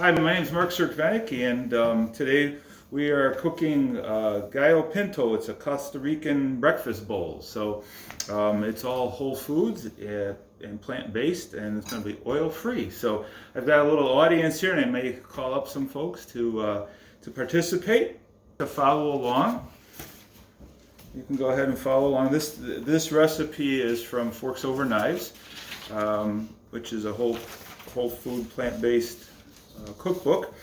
Hi, my name is Cerkvenik, and today we are cooking gallo pinto. It's a Costa Rican breakfast bowl. So it's all whole foods and plant-based, and it's going to be oil-free. So I've got a little audience here, and I may call up some folks to participate, to follow along. You can go ahead and follow along. This recipe is from Forks Over Knives, which is a whole food plant-based cookbook.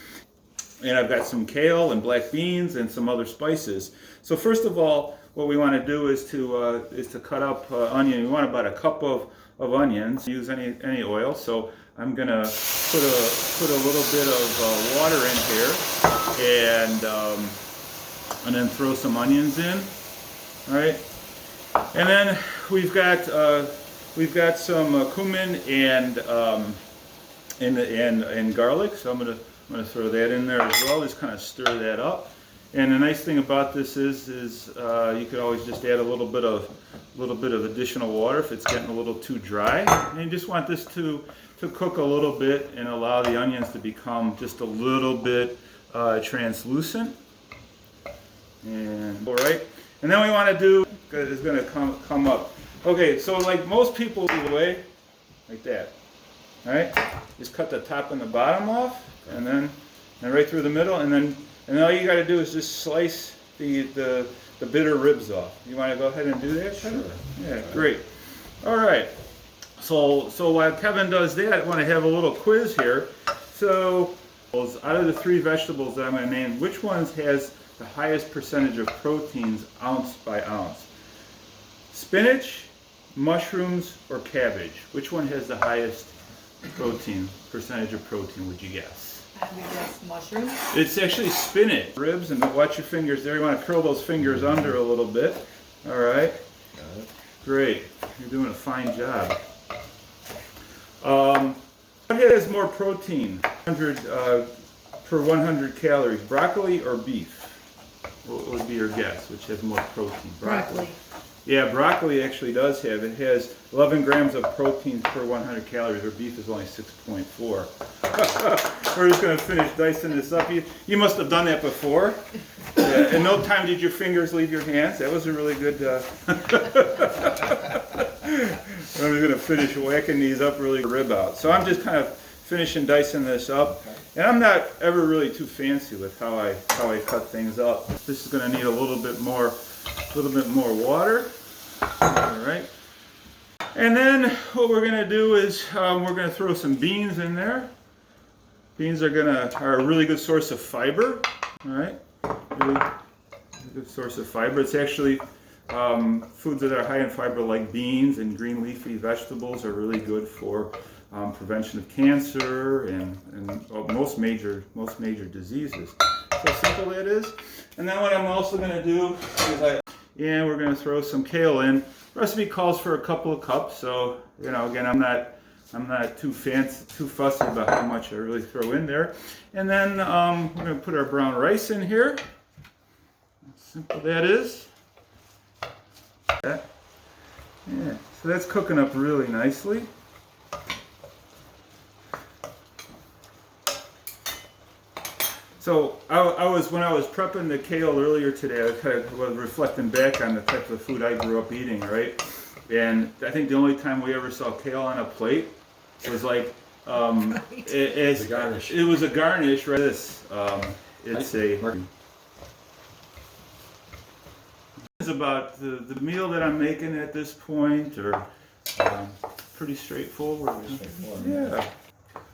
And I've got some kale and black beans and some other spices. So first of all, what we want to do is to cut up onion. We want about a cup of onions. Use any oil. So I'm gonna put a little bit of water in here, and then throw some onions in. All right, and then we've got some cumin and garlic. So I'm gonna throw that in there as well. Just kind of stir that up. And the nice thing about this is you could always just add a little bit of additional water if it's getting a little too dry. And you just want this to cook a little bit and allow the onions to become just a little bit translucent. And all right. And then we want to do, it's going to come up. Okay, so like most people do away, like that. All right, just cut the top and the bottom off, and then right through the middle, and then all you got to do is just slice the bitter ribs off. You want to go ahead and do that, Kevin? Sure. Yeah, great. All right. So while Kevin does that, I want to have a little quiz here. So out of the three vegetables that I'm going to name, which ones has the highest percentage of proteins ounce by ounce? Spinach, mushrooms, or cabbage? Which one has the highest percentage of protein, would you guess? I would guess mushrooms. It's actually spinach. Ribs, and watch your fingers there. You want to curl those fingers under a little bit. All right. Got it. Great. You're doing a fine job. What has more protein per 100 calories, broccoli or beef? What would be your guess? Which has more protein? Broccoli. Yeah, broccoli actually does have. It has 11 grams of protein per 100 calories, where beef is only 6.4. We're just going to finish dicing this up. You must have done that before. Yeah, in no time did your fingers leave your hands. That was a really good... I'm just going to finish whacking these up really rib out. So I'm just kind of finishing dicing this up. And I'm not ever really too fancy with how I cut things up. This is going to need a little bit more water. All right. And then what we're going to do is we're going to throw some beans in there. Beans are a really good source of fiber. All right. Really good source of fiber. It's actually foods that are high in fiber, like beans and green leafy vegetables, are really good for prevention of cancer and most major diseases. So simple that is. And then what I'm also going to do is we're going to throw some kale in. The recipe calls for a couple of cups, so again, I'm not too fussy about how much I really throw in there. And then we're going to put our brown rice in here. Simple that is. Yeah, so that's cooking up really nicely. So when I was prepping the kale earlier today, I kind of was reflecting back on the type of food I grew up eating, right? And I think the only time we ever saw kale on a plate was like it was a garnish, right? It's about the meal that I'm making at this point, or pretty straightforward. Yeah.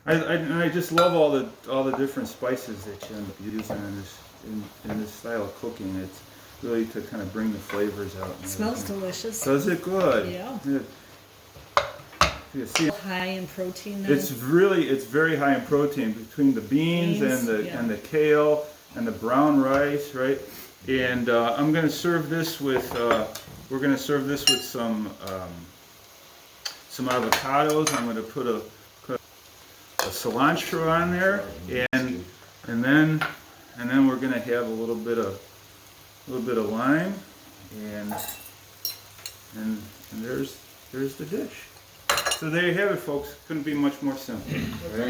I just love all the different spices that you end up using in this style of cooking. It's really to kind of bring the flavors out. It smells delicious. Does it? Good. Yeah. You see, high in protein then? It's very high in protein between the beans and the kale and the brown rice, right? And I'm going to serve this with some avocados. I'm going to put a cilantro on there, and then we're going to have a little bit of lime, and there's the dish. So there you have it, folks. Couldn't be much more simple. Very nice.